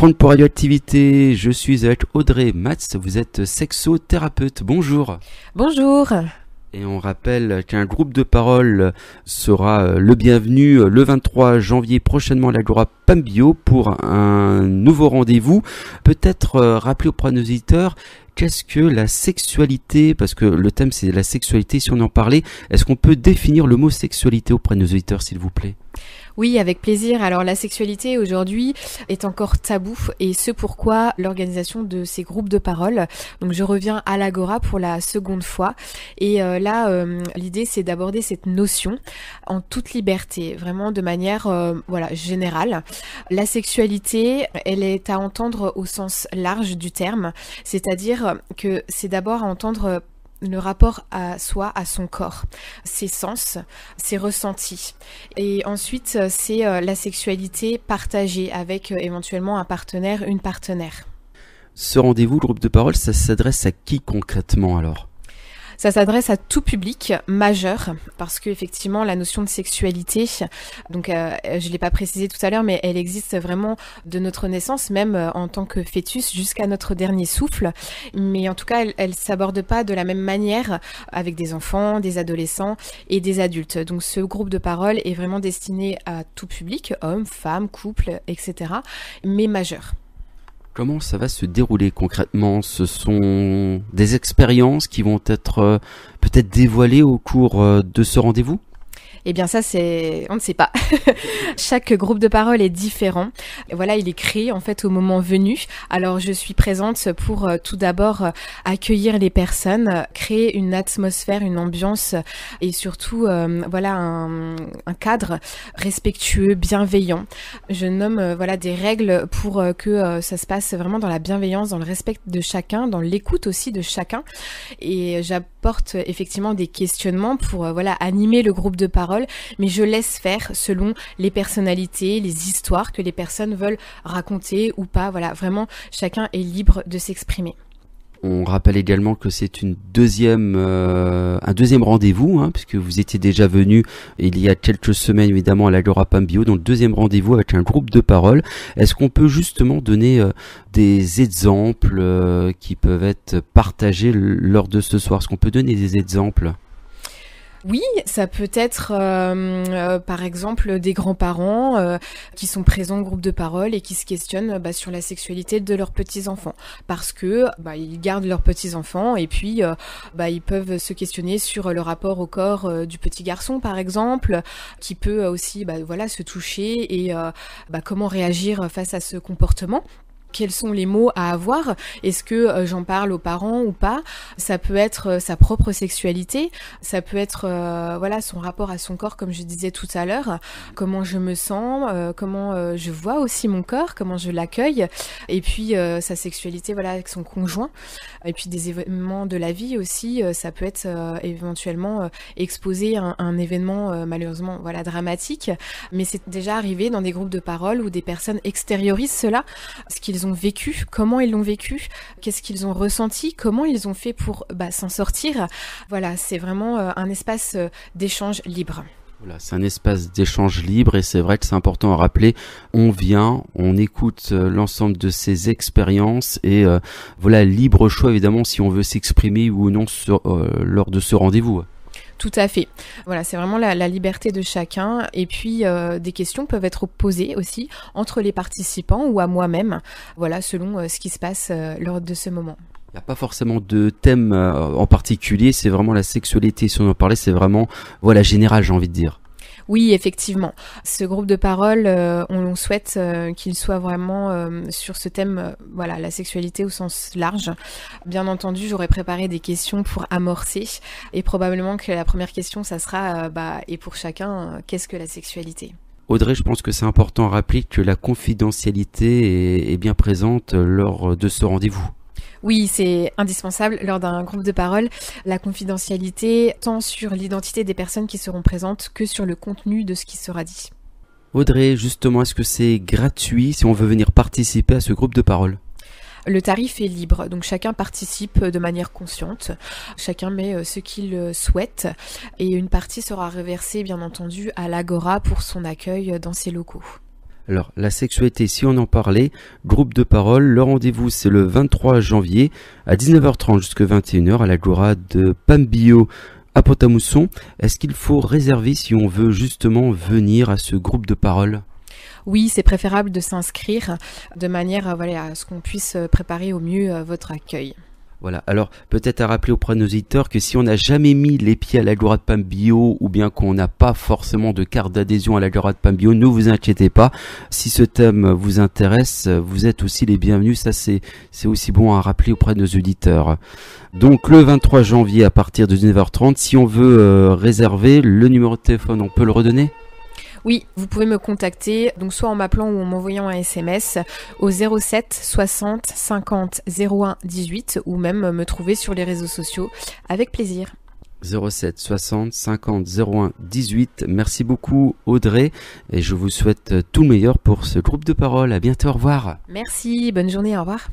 Front pour Radioactivité, je suis avec Audrey Matz, vous êtes sexothérapeute, bonjour. Bonjour. Et on rappelle qu'un groupe de parole sera le bienvenu le 23 janvier prochainement à l'Agora Pambio pour un nouveau rendez-vous. Peut-être rappeler auprès de nos auditeurs, qu'est-ce que la sexualité, parce que le thème c'est la sexualité, si on en parlait, est-ce qu'on peut définir le mot sexualité auprès de nos auditeurs s'il vous plaît ? Oui, avec plaisir. Alors la sexualité aujourd'hui est encore tabou et ce pourquoi l'organisation de ces groupes de parole. Donc je reviens à l'Agora pour la seconde fois et l'idée c'est d'aborder cette notion en toute liberté, vraiment de manière générale. La sexualité, elle est à entendre au sens large du terme, c'est-à-dire que c'est d'abord à entendre le rapport à soi, à son corps, ses sens, ses ressentis. Et ensuite, c'est la sexualité partagée avec éventuellement un partenaire, une partenaire. Ce rendez-vous, le groupe de parole, ça s'adresse à qui concrètement alors ? Ça s'adresse à tout public majeur parce que effectivement la notion de sexualité, donc je l'ai pas précisé tout à l'heure, mais elle existe vraiment de notre naissance, même en tant que fœtus jusqu'à notre dernier souffle. Mais en tout cas, elle s'aborde pas de la même manière avec des enfants, des adolescents et des adultes. Donc ce groupe de parole est vraiment destiné à tout public, hommes, femmes, couples, etc. mais majeur. Comment ça va se dérouler concrètement ? Ce sont des expériences qui vont être peut-être dévoilées au cours de ce rendez-vous ? Eh bien ça on ne sait pas. Chaque groupe de parole est différent. Et voilà, il est créé en fait au moment venu. Alors je suis présente pour tout d'abord accueillir les personnes, créer une atmosphère, une ambiance et surtout un cadre respectueux, bienveillant. Je nomme des règles pour que ça se passe vraiment dans la bienveillance, dans le respect de chacun, dans l'écoute aussi de chacun. Et j'apporte effectivement des questionnements pour animer le groupe de parole. Mais je laisse faire selon les personnalités, les histoires que les personnes veulent raconter ou pas. Voilà, vraiment, chacun est libre de s'exprimer. On rappelle également que c'est un deuxième rendez-vous, puisque vous étiez déjà venu il y a quelques semaines évidemment à l'Agora Pambio, donc le deuxième rendez-vous avec un groupe de parole. Est-ce qu'on peut justement donner des exemples qui peuvent être partagés lors de ce soir ? Est-ce qu'on peut donner des exemples ? Oui, ça peut être par exemple des grands-parents qui sont présents au groupe de parole et qui se questionnent sur la sexualité de leurs petits-enfants parce que ils gardent leurs petits-enfants et puis ils peuvent se questionner sur le rapport au corps du petit garçon par exemple qui peut aussi se toucher et comment réagir face à ce comportement. Quels sont les mots à avoir ? Est-ce que j'en parle aux parents ou pas ? Ça peut être sa propre sexualité, ça peut être son rapport à son corps comme je disais tout à l'heure, comment je me sens, comment je vois aussi mon corps, comment je l'accueille, et puis sa sexualité avec son conjoint, et puis des événements de la vie aussi, ça peut être éventuellement exposer un événement malheureusement dramatique, mais c'est déjà arrivé dans des groupes de parole où des personnes extériorisent cela, ce qu'ils ont vécu, comment ils l'ont vécu, qu'est-ce qu'ils ont ressenti, comment ils ont fait pour s'en sortir. Voilà, c'est vraiment un espace d'échange libre. Voilà, c'est un espace d'échange libre et c'est vrai que c'est important à rappeler. On vient, on écoute l'ensemble de ces expériences et libre choix évidemment si on veut s'exprimer ou non lors de ce rendez-vous. Tout à fait. Voilà, c'est vraiment la liberté de chacun. Et puis, des questions peuvent être posées aussi entre les participants ou à moi-même, selon ce qui se passe lors de ce moment. Il n'y a pas forcément de thème en particulier, c'est vraiment la sexualité. Si on en parlait, c'est vraiment général, j'ai envie de dire. Oui, effectivement. Ce groupe de parole, on souhaite qu'il soit vraiment sur ce thème, la sexualité au sens large. Bien entendu, j'aurais préparé des questions pour amorcer. Et probablement que la première question, ça sera, et pour chacun, qu'est-ce que la sexualité ? Audrey, je pense que c'est important à rappeler que la confidentialité est bien présente lors de ce rendez-vous. Oui, c'est indispensable lors d'un groupe de parole. La confidentialité, tant sur l'identité des personnes qui seront présentes que sur le contenu de ce qui sera dit. Audrey, justement, est-ce que c'est gratuit si on veut venir participer à ce groupe de parole ? Le tarif est libre, donc chacun participe de manière consciente, chacun met ce qu'il souhaite et une partie sera reversée bien entendu à l'Agora pour son accueil dans ses locaux. Alors, la sexualité, si on en parlait, groupe de parole, le rendez-vous c'est le 23 janvier à 19h30 jusqu'à 21h à l'Agora de Pambio à Pont-à-Mousson. Est-ce qu'il faut réserver si on veut justement venir à ce groupe de parole ? Oui, c'est préférable de s'inscrire de manière à ce qu'on puisse préparer au mieux votre accueil. Voilà, alors peut-être à rappeler auprès de nos auditeurs que si on n'a jamais mis les pieds à l'Agora de Pambio ou bien qu'on n'a pas forcément de carte d'adhésion à l'Agora de Pambio, ne vous inquiétez pas. Si ce thème vous intéresse, vous êtes aussi les bienvenus. Ça, c'est aussi bon à rappeler auprès de nos auditeurs. Donc le 23 janvier à partir de 19h30, si on veut réserver, le numéro de téléphone, on peut le redonner ? Oui, vous pouvez me contacter, donc soit en m'appelant ou en m'envoyant un SMS au 07 60 50 01 18 ou même me trouver sur les réseaux sociaux avec plaisir. 07 60 50 01 18. Merci beaucoup Audrey et je vous souhaite tout le meilleur pour ce groupe de parole. À bientôt, au revoir. Merci, bonne journée, au revoir.